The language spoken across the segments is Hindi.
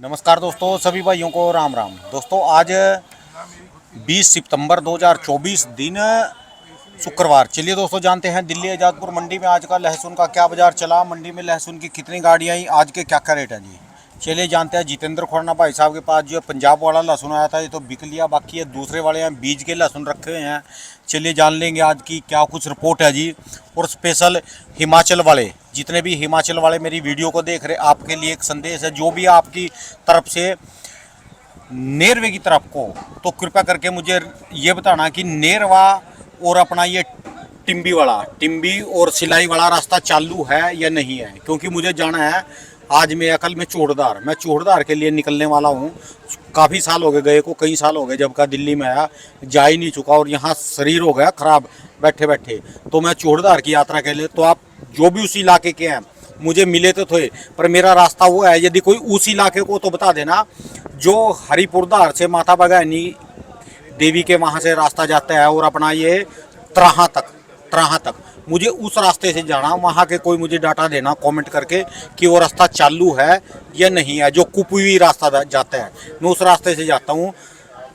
नमस्कार दोस्तों, सभी भाइयों को राम राम। दोस्तों आज 20 सितंबर 2024 दिन शुक्रवार। चलिए दोस्तों जानते हैं दिल्ली आज़ादपुर मंडी में आज का लहसुन का क्या बाजार चला, मंडी में लहसुन की कितनी गाड़ियाँ आई, आज के क्या क्या रेट हैं जी। चलिए जानते हैं। जितेंद्र खोरना भाई साहब के पास जो पंजाब वाला लहसुन आया था ये तो बिक लिया, बाकी ये दूसरे वाले हैं बीज के लहसुन रखे हुए हैं। चलिए जान लेंगे आज की क्या कुछ रिपोर्ट है जी। और स्पेशल हिमाचल वाले, जितने भी हिमाचल वाले मेरी वीडियो को देख रहे, आपके लिए एक संदेश है। जो भी आपकी तरफ से नेरवे की तरफ को, तो कृपया करके मुझे ये बताना कि नेरवा और अपना ये टिम्बी और सिलाई वाला रास्ता चालू है या नहीं है, क्योंकि मुझे जाना है। आज मैं कल मैं चोड़दार के लिए निकलने वाला हूँ। काफ़ी साल हो गए गए को, कई साल हो गए जब का दिल्ली में आया, जा ही नहीं चुका और यहाँ शरीर हो गया ख़राब बैठे बैठे। तो मैं चोड़दार की यात्रा के लिए, तो आप जो भी उस इलाके के हैं मुझे मिले तो थे, पर मेरा रास्ता वो है। यदि कोई उस इलाके को तो बता देना जो हरिपुरधार से माता बगानी देवी के वहाँ से रास्ता जाता है और अपना ये त्राहा तक मुझे उस रास्ते से जाना। वहाँ के कोई मुझे डाटा देना कमेंट करके कि वो रास्ता चालू है या नहीं है। जो कुपवी रास्ता जाता है मैं उस रास्ते से जाता हूँ,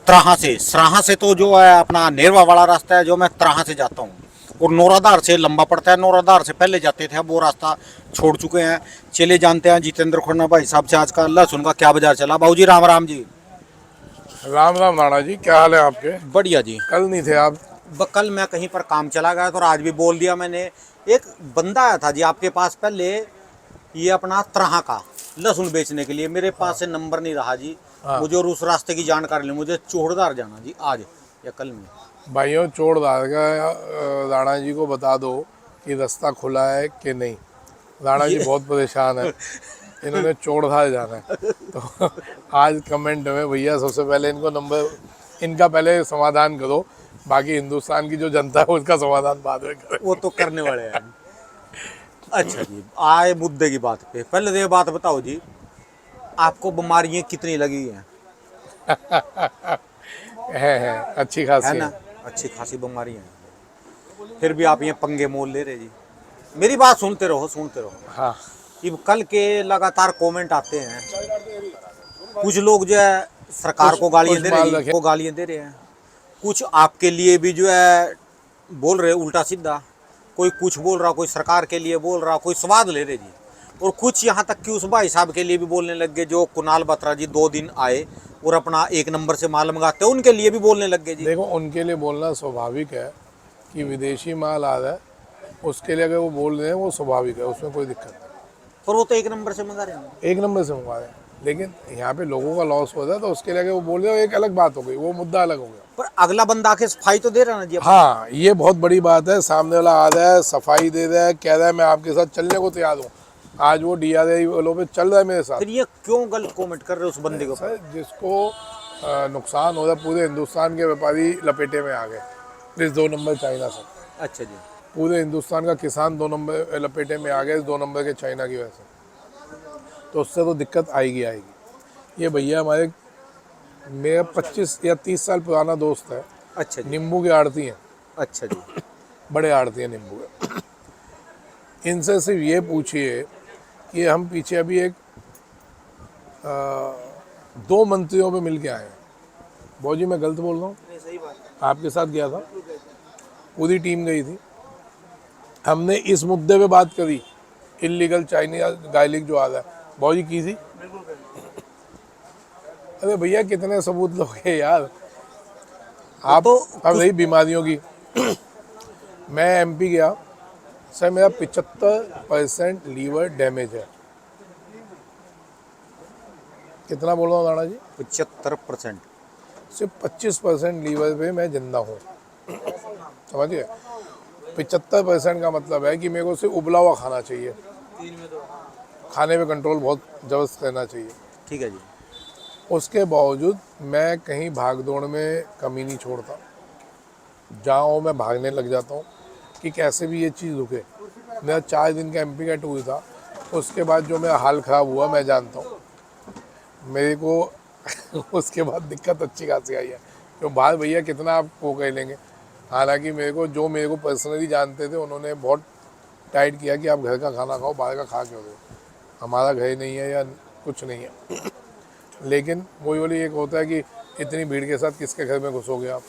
सराहा से तो जो है अपना नेरवा वाला रास्ता है जो मैं त्राहा से जाता हूँ, और नौराधार से लंबा पड़ता है। नौराधार से पहले जाते थे, अब वो रास्ता छोड़ चुके हैं। चले जानते हैं जितेंद्र खोरना भाई साहब से आज का लहसुन का क्या बाजार चला। बाबू जी राम राम जी। राम राम नाना जी, क्या हाल है आपके? बढ़िया जी। कल नहीं थे आप? कल मैं कहीं पर काम चला गया तो आज भी बोल दिया मैंने। एक बंदा आया था जी आपके पास पहले, ये अपना त्राहा का लहसुन बेचने के लिए। मेरे पास से नंबर नहीं रहा जी। हाँ। मुझे और उस रास्ते की जानकारी ली। मुझे चोड़दार जाना जी आज या कल में। भाइयों, चोड़दार का राणा जी को बता दो कि रास्ता खुला है कि नहीं। राणा जी बहुत परेशान है, इन्होंने चोड़धार जाना है। तो आज कमेंट में भैया सबसे पहले इनको नंबर, इनका पहले समाधान करो, बाकी हिंदुस्तान की जो जनता है उसका समाधान बाद में करें। वो तो करने वाले हैं। अच्छा जी, आए मुद्दे की बात पे। पहले तो ये बात बताओ जी, आपको बीमारियां कितनी लगी हैं? है अच्छी खासी है ना, अच्छी खासी बीमारियां हैं, फिर भी आप ये पंगे मोल ले रहे जी। मेरी बात सुनते रहो। हाँ। ये कल के लगातार कमेंट आते हैं, कुछ लोग जो है सरकार को गालियां दे रहे हैं, कुछ आपके लिए भी जो है बोल रहे उल्टा सीधा। कोई कुछ बोल रहा, कोई सरकार के लिए बोल रहा, कोई स्वाद ले रहे जी। और कुछ यहाँ तक कि उस भाई साहब के लिए भी बोलने लग गए जो कुणाल बत्रा जी 2 दिन आए और अपना 1 नंबर से माल मंगाते हैं, उनके लिए भी बोलने लग गए जी। देखो, उनके लिए बोलना स्वाभाविक है कि विदेशी माल आ रहा है, उसके लिए अगर वो बोल रहे हैं वो स्वाभाविक है, उसमें कोई दिक्कत नहीं। पर वो तो 1 नंबर से मंगा रहे हैं। 1 नंबर से मंगवा रहे हैं, लेकिन यहाँ पे लोगों का लॉस हो रहा है, तो उसके लिए अगर वो बोल रहे हो एक अलग बात हो गई, वो मुद्दा अलग हो गया। पर अगला बंदा आके सफाई तो दे रहा ना जी। हाँ, ये बहुत बड़ी बात है। सामने वाला आ रहा है, सफाई दे रहा है, कह रहा है मैं आपके साथ चलने को तैयार हूँ। आज वो DRI वालों पे चल रहा है मेरे साथ। फिर ये क्यों गलत कमेंट कर रहे हो उस बंदे को? सर, जिसको नुकसान हो रहा है, पूरे हिंदुस्तान के व्यापारी लपेटे में आ गए इस 2 नंबर चाइना से। अच्छा जी। पूरे हिंदुस्तान का किसान 2 नंबर लपेटे में आ गया इस 2 नंबर के चाइना की वजह से। तो उससे तो दिक्कत आएगी। ये भैया हमारे, मेरा 25 या 30 साल पुराना दोस्त है। अच्छा जी। नींबू के आड़ती हैं। अच्छा जी। बड़े आड़ती हैं नींबू के। इनसे सिर्फ ये पूछिए कि हम पीछे अभी एक 2 मंत्रियों पे मिल के आए हैं। बहुत जी, मैं गलत बोल रहा हूँ? सही बात है। आपके साथ गया था, पूरी टीम गई थी। हमने इस मुद्दे पे बात करी, इलीगल चाइनीज गायलिक जो आ रहा है, बहुत जी की थी। अरे भैया, कितने सबूत लोगे यार आप? तो अब रही बीमारियों की, मैं MP गया सर, मेरा 75% लीवर डैमेज है। कितना बोल रहा हूँ राणा जी? 75%। सिर्फ 25% लीवर पे मैं जिंदा हूँ, समझिए। 75% का मतलब है कि मेरे को सिर्फ उबला हुआ खाना चाहिए, खाने पे कंट्रोल बहुत जबरदस्त करना चाहिए। ठीक है जी। उसके बावजूद मैं कहीं भाग दौड़ में कमी नहीं छोड़ता। जहाँ मैं भागने लग जाता हूँ कि कैसे भी ये चीज़ रुके। मेरा 4 दिन का MP का टूर था, उसके बाद जो मेरा हाल ख़राब हुआ मैं जानता हूँ। मेरे को उसके बाद दिक्कत अच्छी खासी आई है, क्यों बाहर भैया कितना आप वो कह लेंगे। हालांकि मेरे को पर्सनली जानते थे, उन्होंने बहुत टाइट किया कि आप घर का खाना खाओ, बाहर का खा क्यों रहे हो, हमारा घर नहीं है या कुछ नहीं है। लेकिन वही वाली एक होता है कि इतनी भीड़ के साथ किसके घर में घुसोगे आप।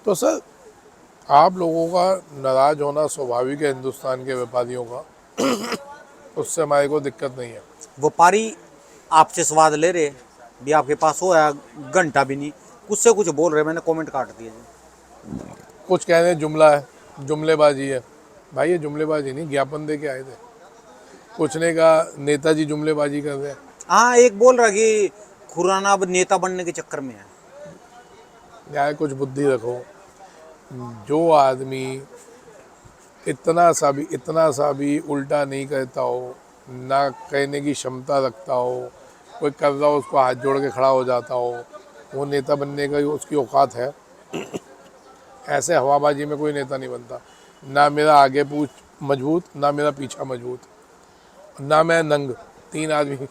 तो सर आप लोगों का नाराज होना स्वाभाविक है हिंदुस्तान के व्यापारियों का, उससे हमारे को दिक्कत नहीं है। व्यापारी आपसे स्वाद ले रहे भी, आपके पास हो या घंटा भी नहीं, कुछ से कुछ बोल रहे, मैंने कमेंट काट दिए जी। कुछ कह रहे हैं जुमला है, जुमलेबाजी है। भाई ये जुमलेबाजी नहीं, ज्ञापन दे के आए थे। कुछ ने कहा नेताजी जुमलेबाजी कर रहे हैं। हाँ, एक बोल रहा कि खुराना अब नेता बनने के चक्कर में है। यार कुछ बुद्धि रखो। जो आदमी इतना सा भी उल्टा नहीं कहता हो, ना कहने की क्षमता रखता हो, कोई कर रहा हो उसको हाथ जोड़ के खड़ा हो जाता हो, वो नेता बनने का उसकी औकात है। ऐसे हवाबाजी में कोई नेता नहीं बनता। ना मेरा आगे पूछ मजबूत, ना मेरा पीछा मजबूत, ना मैं नंग। तीन आदमी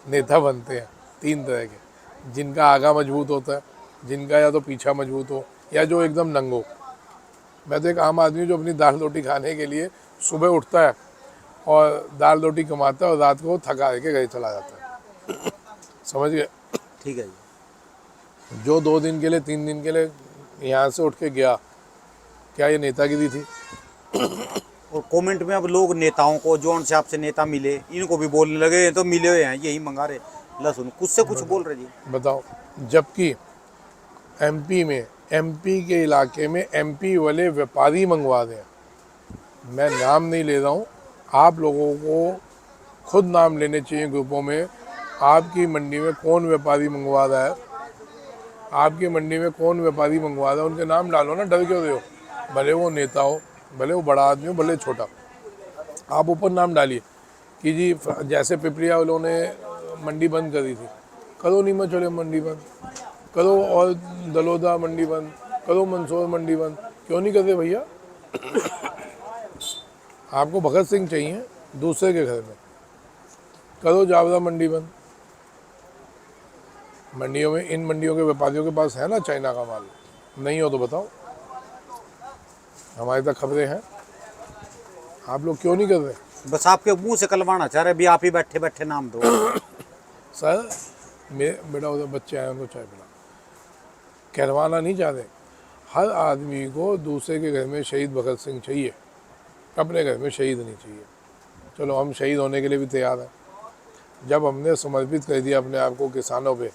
नेता बनते हैं, तीन तरह के, जिनका आगा मजबूत होता है, जिनका या तो पीछा मजबूत हो, या जो एकदम नंग हो। मैं तो एक आम आदमी जो अपनी दाल रोटी खाने के लिए सुबह उठता है और दाल रोटी कमाता है और रात को थका के घर चला जाता है। समझ गए? ठीक है जी। जो 2 दिन के लिए 3 दिन के लिए यहाँ से उठ के गया, क्या ये नेतागिरी थी? और कमेंट में अब लोग नेताओं को, जोन से आपसे नेता मिले, इनको भी बोलने लगे, ये तो मिले हुए हैं, यही मंगा रहे लहसुन, कुछ से कुछ बोल रहे जी। बताओ, जबकि एमपी में, एमपी के इलाके में एमपी वाले व्यापारी मंगवा दें। मैं नाम नहीं ले रहा हूँ, आप लोगों को खुद नाम लेने चाहिए ग्रुपों में। आपकी मंडी में कौन व्यापारी मंगवा रहा है, आपकी मंडी में कौन व्यापारी मंगवा रहा है, उनके नाम डालो ना, डर क्यों रहे हो? भले वो नेता हो, भले वो बड़ा आदमी हो, भले छोटा, आप ऊपर नाम डालिए कि जी जैसे पिपलिया वालों ने मंडी बंद करी थी, करो नीमच वाले मंडी बंद, करो और दलोदा मंडी बंद, करो मंदसौर मंडी बंद, क्यों नहीं करते भैया? आपको भगत सिंह चाहिए दूसरे के घर में, करो जावरा मंडी बंद। मंडियों में, इन मंडियों के व्यापारियों के पास है ना चाइना का माल? नहीं हो तो बताओ, हमारे तक खबरें हैं। आप लोग क्यों नहीं कर रहे? बस आपके मुंह से कलवाना चाह रहे, भी आप ही बैठे बैठे नाम दो। सर मेरे बेटा उधर बच्चे आए, उनको चाय पिला, कहलवाना नहीं चाहते। हर आदमी को दूसरे के घर में शहीद भगत सिंह चाहिए, अपने घर में शहीद नहीं चाहिए। चलो हम शहीद होने के लिए भी तैयार हैं। जब हमने समर्पित कर दिया अपने आप को किसानों पे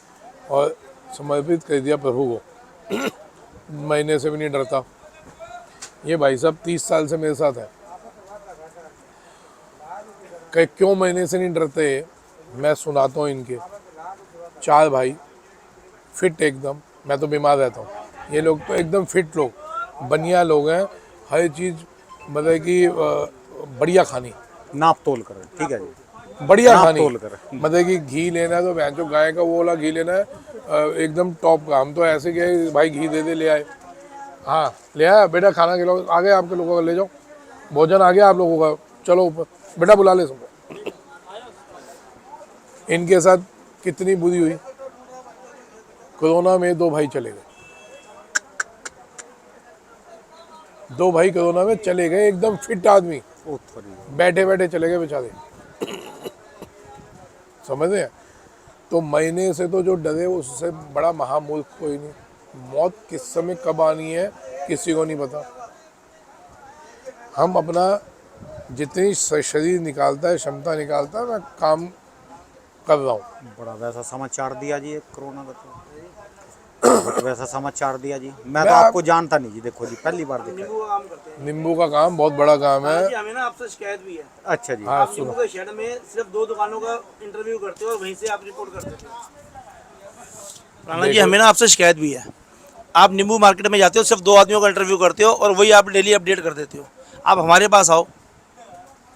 और समर्पित कर दिया प्रभु को, महीने से भी नहीं डरता। ये भाई साहब 30 साल से मेरे साथ है, क्यों महीने से नहीं डरते? मैं सुनाता हूँ इनके 4 भाई फिट एकदम, मैं तो बीमार रहता हूँ, ये लोग तो एकदम फिट लोग, बढ़िया लोग हैं। हर चीज़ मतलब कि बढ़िया खानी, नाप तोल कर, ठीक है जी, बढ़िया नाप खानी। तोल कर। मतलब कि घी लेना है तो भैंस जो गाय का वो वाला घी लेना है, एकदम टॉप का। हम तो ऐसे गए, भाई घी दे दे, ले आए। हाँ ले आया बेटा, खाना खिलाओ, आ गए आपके लोगों का, ले जाओ भोजन आ गया आप लोगों का, चलो ऊपर बेटा बुला ले सबको। इनके साथ कितनी बुरी हुई, कोरोना में 2 भाई चले गए, 2 भाई कोरोना में चले गए, एकदम फिट आदमी, बैठे बैठे चले गए बेचारे। समझ रहे हैं? तो महीने से तो जो डरे उससे बड़ा महामूर्ख कोई नहीं। मौत किस समय कब आनी है किसी को नहीं पता। हम अपना जितनी शरीर निकालता है, क्षमता निकालता है, मैं काम कर रहा हूँ। बड़ा वैसा समाचार दिया जी, कोरोना का तो वैसा समाचार दिया जी। मैं तो आपको जानता नहीं जी, देखो जी पहली बार देखा। नींबू का काम बहुत बड़ा काम है। हमें ना आपसे शिकायत भी है। अच्छा जी। हाँ आप सुनो, नींबू के शेड में सिर्फ 2 दुकानों का इंटरव्यू करते हो और वहीं से आप रिपोर्ट करते हो। राणा जी, हमें ना आपसे शिकायत भी है। आप नींबू मार्केट में जाते हो, सिर्फ 2 आदमियों का इंटरव्यू करते हो और वही आप डेली अपडेट कर देते हो। आप हमारे पास आओ,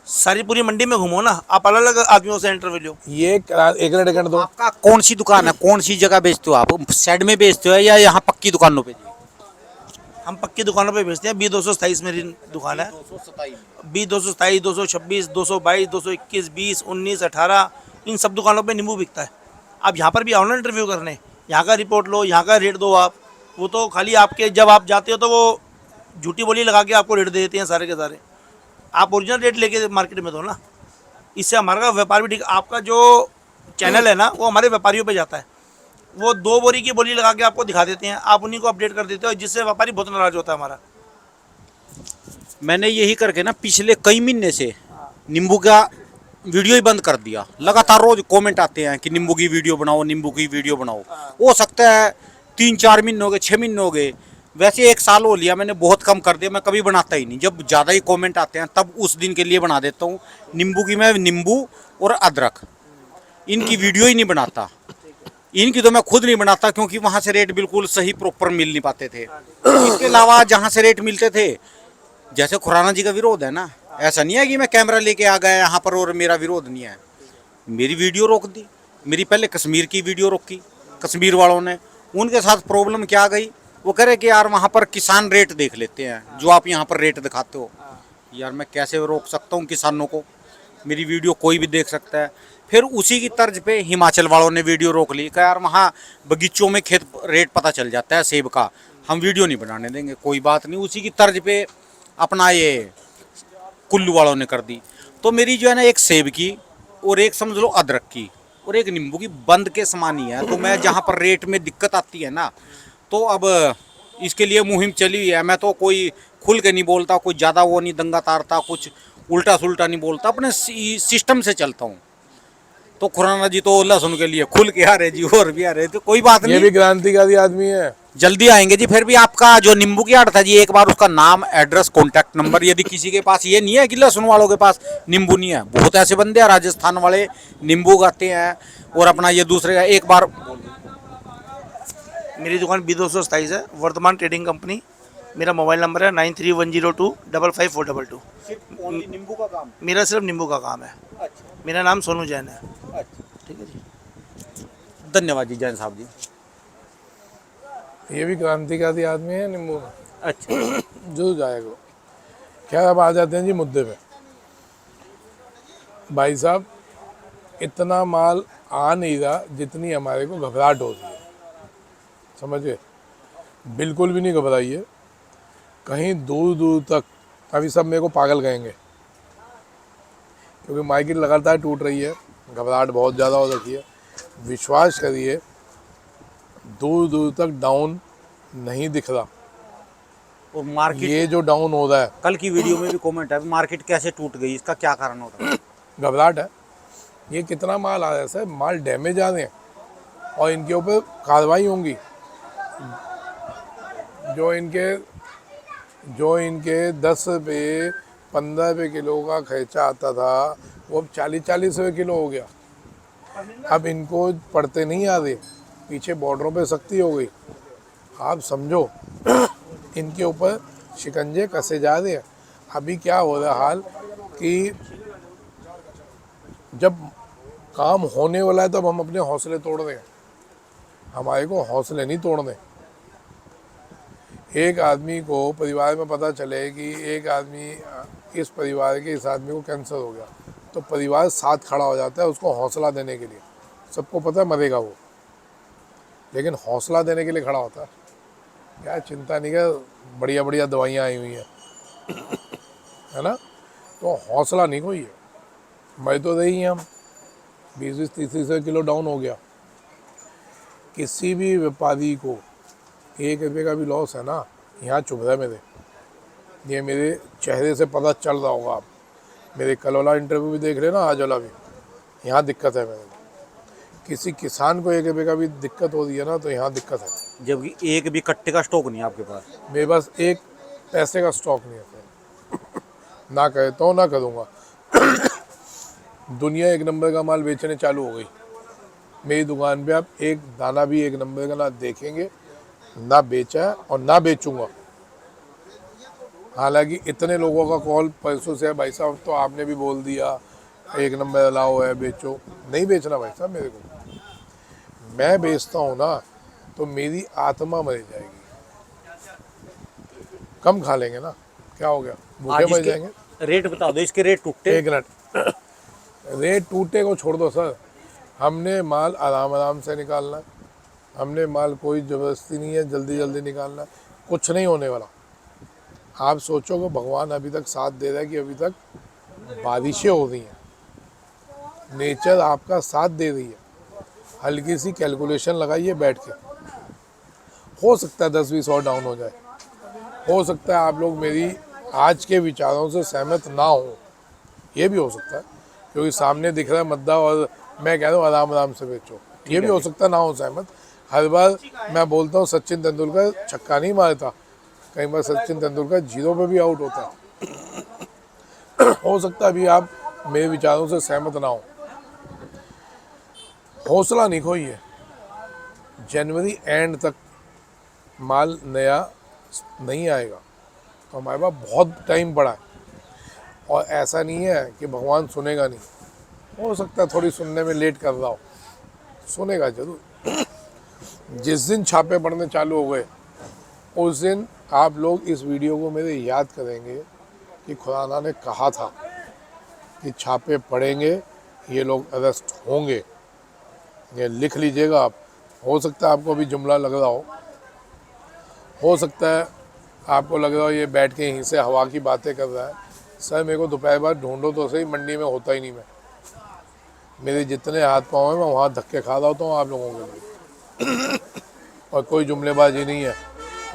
सारी पूरी मंडी में घूमो ना, आप अलग अलग आदमियों से इंटरव्यू लो। ये एक मिनट दो। आपका कौन सी दुकान है, कौन सी जगह बेचते हो आप? शेड में बेचते हो या यहाँ पक्की दुकानों पे? हम पक्की दुकानों पे बेचते हैं। B227 मेरी दुकान है। B227, 226, 222, 221, 20, 19, 18, इन सब दुकानों पे नींबू बिकता है। आप यहाँ पर भी आओ ना इंटरव्यू करने, यहाँ का रिपोर्ट लो, यहाँ का रेट दो आप। वो तो खाली आपके, जब आप जाते हो तो वो झूठी बोली लगा के आपको रेट दे देते हैं सारे के सारे। आप ओरिजिनल रेट लेके मार्केट में दो ना, इससे हमारा व्यापार भी ठीक। आपका जो चैनल है ना, वो हमारे व्यापारियों पे जाता है। वो 2 बोरी की बोली लगा के आपको दिखा देते हैं, आप उन्हीं को अपडेट कर देते हो, जिससे व्यापारी बहुत नाराज होता है हमारा। मैंने यही करके ना पिछले कई महीने से नींबू का वीडियो ही बंद कर दिया। लगातार रोज कमेंट आते हैं कि नींबू की वीडियो बनाओ, नींबू की वीडियो बनाओ। हो सकता है 3-4 महीने हो गए, 6 महीने हो गए, वैसे 1 साल हो लिया, मैंने बहुत कम कर दिया। मैं कभी बनाता ही नहीं, जब ज़्यादा ही कमेंट आते हैं तब उस दिन के लिए बना देता हूँ। नींबू की मैं नींबू और अदरक इनकी वीडियो ही नहीं बनाता। इनकी तो मैं खुद नहीं बनाता, क्योंकि वहाँ से रेट बिल्कुल सही प्रॉपर मिल नहीं पाते थे। इसके अलावा जहाँ से रेट मिलते थे, जैसे खुराना जी का विरोध है ना, ऐसा नहीं है कि मैं कैमरा लेके आ गया यहाँ पर और मेरा विरोध नहीं है। मेरी वीडियो रोक दी, मेरी पहले कश्मीर की वीडियो रोकी कश्मीर वालों ने। उनके साथ प्रॉब्लम क्या आ गई, वो कह रहे कि यार वहाँ पर किसान रेट देख लेते हैं, जो आप यहाँ पर रेट दिखाते हो। यार मैं कैसे रोक सकता हूँ किसानों को, मेरी वीडियो कोई भी देख सकता है। फिर उसी की तर्ज पे हिमाचल वालों ने वीडियो रोक ली, कहा यार वहाँ बगीचों में खेत रेट पता चल जाता है सेब का, हम वीडियो नहीं बनाने देंगे। कोई बात नहीं, उसी की तर्ज पे अपना ये कुल्लू वालों ने कर दी। तो मेरी जो है ना, एक सेब की और एक समझ लो अदरक की और एक नींबू की बंद के समान ही है। तो मैं जहाँ पर रेट में दिक्कत आती है ना, तो अब इसके लिए मुहिम चली है। मैं तो कोई खुल के नहीं बोलता, कोई ज़्यादा वो नहीं दंगा तारता, कुछ उल्टा सुल्टा नहीं बोलता, अपने सिस्टम से चलता हूँ। तो खुराना जी तो लहसुन के लिए खुल के आ रहे जी, और भी आ रहे, तो कोई बात ये नहीं, भी क्रांतिकारी आदमी है। जल्दी आएंगे जी। फिर भी आपका जो नींबू की आड़ था जी, एक बार उसका नाम, एड्रेस, कॉन्टैक्ट नंबर, यदि किसी के पास ये नहीं है कि लहसुन वालों के पास नींबू नहीं है, बहुत ऐसे बंदे हैं राजस्थान वाले नींबू उगाते हैं और अपना ये दूसरे का एक बार। मेरी दुकान B227 है, वर्धमान ट्रेडिंग कंपनी। मेरा मोबाइल नंबर है 9310255422। सिर्फ ओनली नींबू का काम? मेरा सिर्फ नींबू का काम है। अच्छा मेरा नाम सोनू जैन है। अच्छा, ठीक है जी। धन्यवाद जी जैन साहब जी। ये भी क्रांतिकारी आदमी है नींबू में। अच्छा जो जाएगा। क्या अब आ जाते हैं जी मुद्दे पे। भाई साहब, इतना माल आ नहीं रहा जितनी हमारे को घबराहट होती है, समझे? बिल्कुल भी नहीं घबराइए। कहीं दूर दूर तक अभी सब मेरे को पागल कहेंगे, क्योंकि मार्केट लगातार टूट रही है, घबराहट बहुत ज़्यादा हो रखी है। विश्वास करिए, दूर दूर तक डाउन नहीं दिख रहा। और मार्केट, ये जो डाउन हो रहा है, कल की वीडियो में भी कमेंट है, मार्केट कैसे टूट गई, इसका क्या कारण होता है? घबराहट है। ये कितना माल आ रहा है सर, माल डैमेज आ रहे हैं और इनके ऊपर कार्रवाई होंगी। जो इनके 10 रुपये 15 रुपये किलो का खर्चा आता था, वो अब 40-40 रुपये किलो हो गया। अब इनको पड़ते नहीं आ रहे, पीछे बॉर्डरों पे सख्ती हो गई। आप समझो, इनके ऊपर शिकंजे कसे जा रहे हैं। अभी क्या हो रहा है हाल कि जब काम होने वाला है तब हम अपने हौसले तोड़ रहे हैं। हमारे को हौसले नहीं तोड़ने। एक आदमी को परिवार में पता चले कि एक आदमी, इस परिवार के इस आदमी को कैंसर हो गया, तो परिवार साथ खड़ा हो जाता है उसको हौसला देने के लिए। सबको पता है मरेगा वो, लेकिन हौसला देने के लिए खड़ा होता है। क्या चिंता नहीं, क्या बढ़िया बढ़िया दवाइयाँ आई हुई हैं, है ना? तो हौसला नहीं कोई है। मर तो रही हैं हम, 20-30 किलो डाउन हो गया। किसी भी व्यापारी को 1 रुपये का भी लॉस है ना, यहाँ चुभ रहा है मेरे। ये मेरे चेहरे से पता चल रहा होगा। आप मेरे कल वाला इंटरव्यू भी देख रहे ना, आज वाला भी, यहाँ दिक्कत है मेरे। किसी किसान को 1 रुपये का भी दिक्कत हो रही है ना, तो यहाँ दिक्कत है। जबकि एक भी कट्टे का स्टॉक नहीं है आपके पास। मेरे पास 1 पैसे का स्टॉक नहीं है सर। ना कहता हूँ, ना करूँगा। दुनिया 1 नंबर का माल बेचने चालू हो गई। मेरी दुकान पे आप एक दाना भी 1 नंबर का ना देखेंगे, ना बेचा है और ना बेचूंगा। हालांकि इतने लोगों का कॉल परसों से है, भाई साहब तो आपने भी बोल दिया 1 नंबर अलाउ है, बेचो। नहीं बेचना भाई साहब मेरे को। मैं बेचता हूँ ना तो मेरी आत्मा मर जाएगी। कम खा लेंगे ना, क्या हो गया, भूखे मर जाएंगे। रेट बता दो, इसके रेट टूटे? 1 मिनट, रेट टूटे को छोड़ दो सर। हमने माल आराम आराम से निकालना है। हमने माल कोई ज़बरदस्ती नहीं है, जल्दी जल्दी निकालना है। कुछ नहीं होने वाला। आप सोचो कि भगवान अभी तक साथ दे रहा है कि अभी तक बारिशें हो रही हैं, नेचर आपका साथ दे रही है। हल्की सी कैलकुलेशन लगाइए बैठ के, हो सकता है 10-20 और डाउन हो जाए, हो सकता है आप लोग मेरी आज के विचारों से सहमत ना हो, ये भी हो सकता है, क्योंकि सामने दिख रहा है मुद्दा और मैं कह रहा हूँ आराम आराम से बेचो, ये भी हो सकता है ना हो सहमत। हर बार मैं बोलता हूँ सचिन तेंदुलकर छक्का नहीं मारता, कई बार सचिन तेंदुलकर जीरो पे भी आउट होता है। हो सकता है अभी आप मेरे विचारों से सहमत ना हो, हौसला नहीं खोइए, जनवरी एंड तक माल नया नहीं आएगा, तो हमारे पास बहुत टाइम पड़ा है, और ऐसा नहीं है कि भगवान सुनेगा नहीं, हो सकता है थोड़ी सुनने में लेट कर रहा हो, सुनेगा जरूर। जिस दिन छापे पड़ने चालू हो गए उस दिन आप लोग इस वीडियो को मेरे याद करेंगे कि खुराना ने कहा था कि छापे पड़ेंगे, ये लोग अरेस्ट होंगे, ये लिख लीजिएगा आप। हो सकता है आपको अभी जुमला लग रहा हो सकता है आपको लग रहा हो ये बैठ के यहीं से हवा की बातें कर रहा है। सर मेरे को दोपहर बाद ढूंढो तो सही, मंडी में होता ही नहीं मैं, मेरे जितने हाथ पाँव हैं मैं वहाँ धक्के खा रहा होता हूँ आप लोगों के लिए। और कोई जुमलेबाजी नहीं है,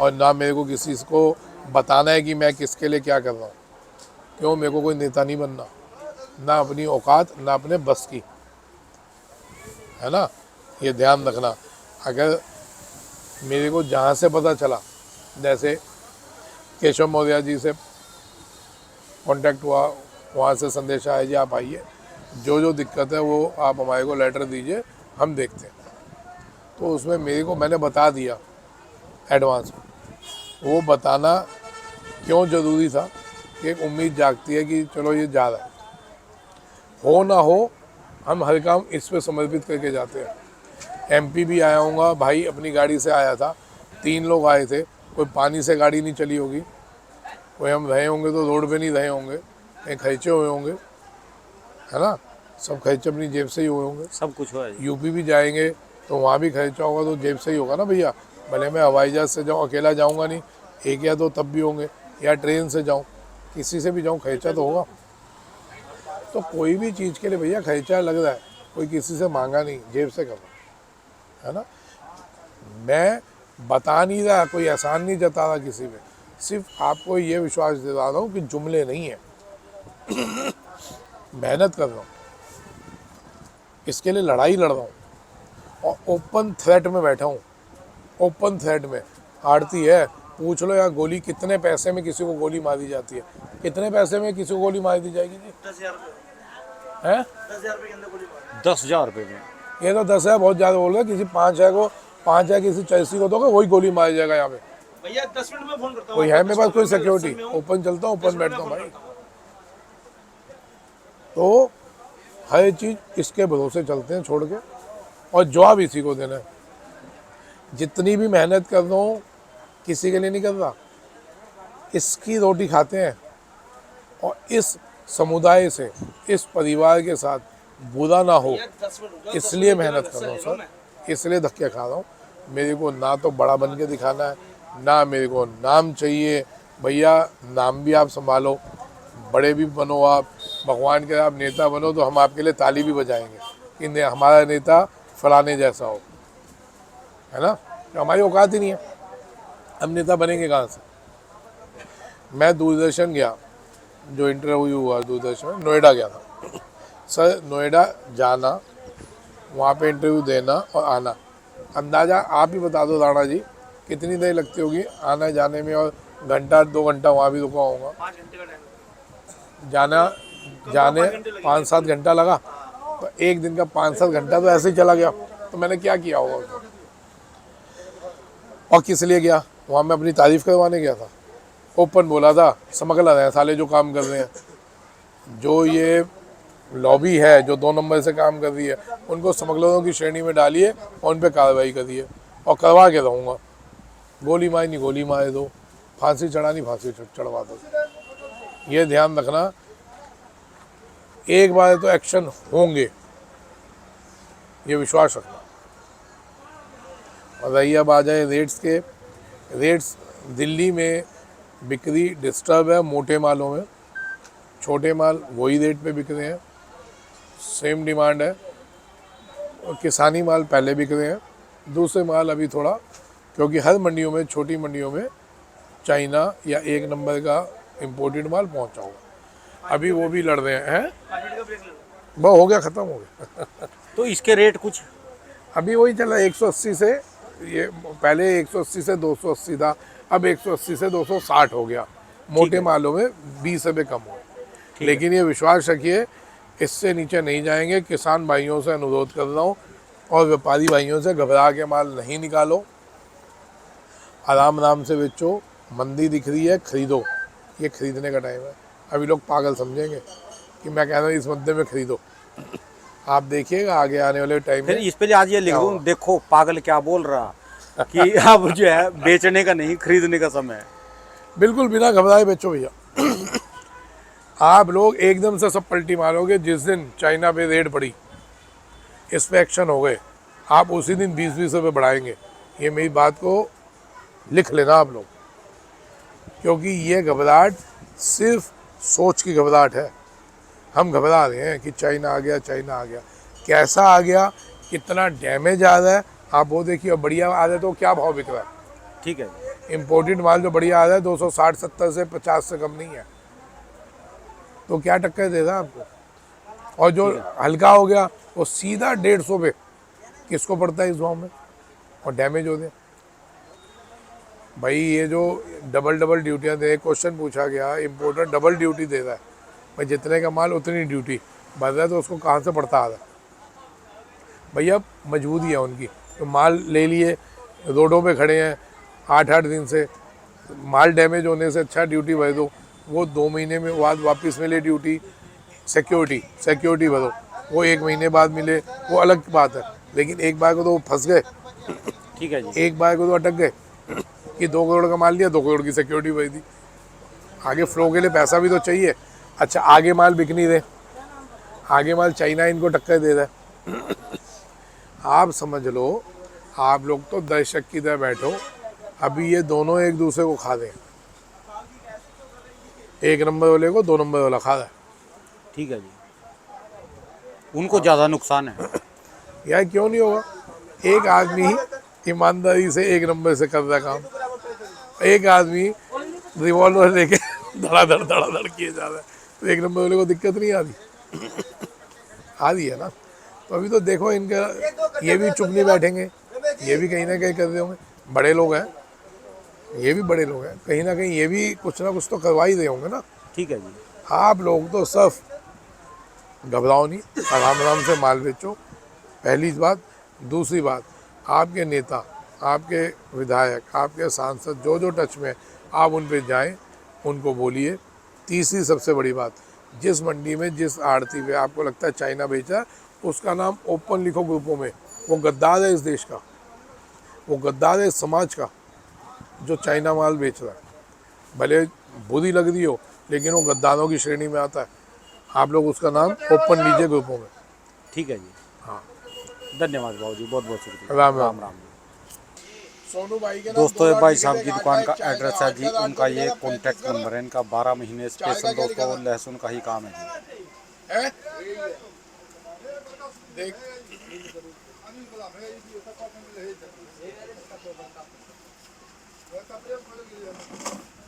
और ना मेरे को किसी को बताना है कि मैं किसके लिए क्या कर रहा हूँ, क्यों मेरे को कोई नेता नहीं बनना, ना अपनी औकात ना अपने बस की, है ना, ये ध्यान रखना। अगर मेरे को जहाँ से पता चला, जैसे केशव मौर्य जी से कांटेक्ट हुआ, वहाँ से संदेश आया जी आप आइए, जो जो दिक्कत है वो आप हमारे को लेटर दीजिए, हम देखते हैं। तो उसमें मेरे को मैंने बता दिया एडवांस में, वो बताना क्यों ज़रूरी था कि एक उम्मीद जागती है कि चलो ये जा रहा है, हो ना हो हम हर काम इस पे समर्पित करके जाते हैं। एमपी भी आया हूँगा भाई, अपनी गाड़ी से आया था, 3 लोग आए थे, कोई पानी से गाड़ी नहीं चली होगी, कोई हम रहे होंगे तो रोड पे नहीं रहे होंगे, कहीं खर्चे हुए होंगे, है ना, सब खर्चे अपनी जेब से ही हुए होंगे। सब कुछ हुआ है। यूपी भी जाएंगे तो वहाँ भी खर्चा होगा तो जेब से ही होगा ना भैया, भले मैं हवाई जहाज़ से जाऊँ, अकेला जाऊँगा नहीं, एक या दो तब भी होंगे, या ट्रेन से जाऊँ, किसी से भी जाऊँ खर्चा तो होगा। तो कोई भी चीज़ के लिए भैया खर्चा लग रहा है, कोई किसी से मांगा नहीं, जेब से कर रहा है ना। मैं बता नहीं रहा, कोई एहसान नहीं जता रहा किसी पे, सिर्फ आपको ये विश्वास दिला रहा हूँ कि जुमले नहीं है। मेहनत कर रहा हूँ, इसके लिए लड़ाई लड़ रहा हूँ, और ओपन थ्रेट में बैठा हूँ, ओपन थ्रेट में। आड़ती है, पूछ लो यार, गोली कितने पैसे में किसी को गोली मारी जाती है, कितने पैसे में किसी को गोली मार दी जाएगी जी? 10,000 है 10,000 रुपये के अंदर गोली मार। 10,000 रुपये में ये तो 10 है बहुत ज़्यादा बोल रहे, किसी 5 है को 5 है किसी 80 को दोगे वही गोली मारी जाएगा यहाँ पे। भैया 10 मिनट में फोन करता हूँ। कोई है मेरे पास कोई सिक्योरिटी? ओपन चलता हूँ, ओपन बैठता हूँ भाई। तो हर चीज़ इसके भरोसे चलते हैं छोड़ के, और जवाब इसी को देना है। जितनी भी मेहनत कर रहा हूँ किसी के लिए नहीं कर रहा, इसकी रोटी खाते हैं, और इस समुदाय से, इस परिवार के साथ बुरा ना हो, 10 मिनट इसलिए मेहनत कर रहा हूँ सर, इसलिए धक्के खा रहा हूँ। मेरे को ना तो बड़ा बन के दिखाना है, ना मेरे को नाम चाहिए। भैया नाम भी आप संभालो, बड़े भी बनो आप, भगवान के आप नेता बनो तो हम आपके लिए ताली भी बजाएंगे कि हमारा नेता फलाने जैसा हो, है ना। तो हमारी औकात ही नहीं है, हम नेता बनेंगे कहाँ से। मैं दूरदर्शन गया, जो इंटरव्यू हुआ दूरदर्शन में, नोएडा गया था सर। नोएडा जाना, वहाँ पे इंटरव्यू देना और आना, अंदाज़ा आप ही बता दो राणा जी कितनी देर लगती होगी आने जाने में, और घंटा 2 घंटा वहाँ भी रुका होगा। 5 घंटे का टाइम, जाने 5-7 घंटा लगा, तो एक दिन का 5-7 घंटा तो ऐसे ही चला गया। तो मैंने क्या किया होगा उसमें, और किस लिए गया वहाँ? मैं अपनी तारीफ़ करवाने गया था, ओपन बोला था, समगला रहे साले जो काम कर रहे हैं, जो ये लॉबी है जो 2 नंबर से काम कर रही है, उनको स्मगलरों की श्रेणी में डालिए और उन पर कार्रवाई करिए, और करवा के रहूँगा। गोली मारनी गोली मार दो, फांसी चढ़ानी फांसी चढ़वा दो, ये ध्यान रखना। एक बार तो एक्शन होंगे, ये विश्वास रखना। और रही अब आ जाए रेट्स के, रेट्स दिल्ली में बिक्री डिस्टर्ब है मोटे मालों में, छोटे माल वही रेट पे बिक रहे हैं, सेम डिमांड है। किसानी माल पहले बिक रहे हैं, दूसरे माल अभी थोड़ा, क्योंकि हर मंडियों में, छोटी मंडियों में चाइना या एक नंबर का इम्पोर्टेड माल पहुंचा हुआ, अभी वो भी लड़ रहे हैं। वो हो गया, ख़त्म हो गया। तो इसके रेट कुछ अभी वही चला 180 से, ये पहले 180 से 280 था, अब 180 से 260 हो गया। मोटे मालों में 20 रुपये कम हो, लेकिन ये विश्वास रखिए इससे नीचे नहीं जाएंगे। किसान भाइयों से अनुरोध कर रहा हूँ और व्यापारी भाइयों से, घबरा के माल नहीं निकालो, आराम आराम से बेचो। मंदी दिख रही है, खरीदो, ये खरीदने का टाइम है। अभी लोग पागल समझेंगे कि मैं कह रहा हूँ इस मुद्दे में खरीदो, आप देखिएगा आगे आने वाले टाइम फिर में। इस पे आज ये लिख दूं, देखो पागल क्या बोल रहा कि अब जो है बेचने का नहीं, खरीदने का समय है। बिल्कुल बिना घबराए बेचो भैया। आप लोग एकदम से सब पलटी मारोगे। जिस दिन चाइना पे रेड पड़ी, इस पे एक्शन हो गए, आप उसी दिन 20-20 रुपये बढ़ाएंगे। ये मेरी बात को लिख लेना आप लोग, क्योंकि ये घबराहट सिर्फ सोच की घबराहट है। हम घबरा रहे हैं कि चाइना आ गया, चाइना आ गया। कैसा आ गया, कितना डैमेज आ रहा है, आप वो देखिए। और बढ़िया आ रहा है तो क्या भाव बिक रहा है। ठीक है जी। इम्पोर्टेड माल जो बढ़िया आ रहा है 260-70 से 50 से कम नहीं है, तो क्या टक्कर दे रहा है आपको। और जो हल्का हो गया वो सीधा 150 पे किसको पड़ता है इस भाव में, और डैमेज हो गया। भाई ये जो डबल ड्यूटियाँ दे, क्वेश्चन पूछा गया, इम्पोर्टर डबल ड्यूटी दे रहा है, भाई जितने का माल उतनी ड्यूटी बढ़ रहा है, तो उसको कहाँ से पड़ता आ रहा है। भैया मजबूरी है उनकी, तो माल ले लिए, रोडों पे खड़े हैं 8-8 दिन से, माल डैमेज होने से अच्छा ड्यूटी भर दो। वो 2 महीने में बाद वापस मिले ड्यूटी, सिक्योरिटी भरो, वो 1 महीने बाद मिले, वो अलग बात है। लेकिन एक बार को तो वो फंस गए, ठीक है जी। एक बार को तो अटक गए कि 2 करोड़ का माल लिया, 2 करोड़ की सिक्योरिटी भर दी। आगे फ्लो के लिए पैसा भी तो चाहिए। अच्छा, आगे माल बिक नहीं रहे, आगे माल चाइना इनको टक्कर दे रहा है। आप समझ लो, आप लोग तो दर्शक की तरह बैठो, अभी ये दोनों एक दूसरे को खा दें। 1 नंबर वाले को 2 नंबर वाला खा रहा है। ठीक है जी। उनको ज़्यादा नुकसान है। यार क्यों नहीं होगा, एक आदमी ईमानदारी से 1 नंबर से कर रहा है काम, एक आदमी रिवॉल्वर लेके धड़ाधड़ किए जा रहा है, तो 1 नंबर वाले को दिक्कत नहीं आ रही। आ रही है ना। तो अभी तो देखो इनका, ये भी चुप नहीं बैठेंगे, ये भी कहीं ना कहीं कर रहे होंगे। बड़े लोग हैं, ये भी बड़े लोग हैं, कहीं ना कहीं ये भी कुछ ना कुछ तो करवा ही रहे होंगे ना। ठीक है जी। आप लोग तो सब घबराओ नहीं, आराम आराम से माल बेचो, पहली बात। दूसरी बात, आपके नेता, आपके विधायक, आपके सांसद जो जो टच में, आप उन पे जाएं, उनको बोलिए। तीसरी सबसे बड़ी बात, जिस मंडी में, जिस आड़ती पे आपको लगता है चाइना बेचा, उसका नाम ओपन लिखो ग्रुपों में। वो गद्दार है इस देश का, वो गद्दार है इस समाज का, जो चाइना माल बेच रहा है। भले बुरी लग रही हो, लेकिन वो गद्दारों की श्रेणी में आता है। आप लोग उसका नाम ओपन लीजिए ग्रुपों में। ठीक है जी। हाँ, धन्यवाद भाऊ जी, बहुत बहुत शुक्रिया। राम राम। राम जी। सोनू भाई के दोस्तों, ये भाई साहब की दुकान का एड्रेस है जी, उनका ये कॉन्टैक्ट नंबर है, इनका 12 महीने स्पेशल दोस्तों लहसुन का ही काम है जी। देख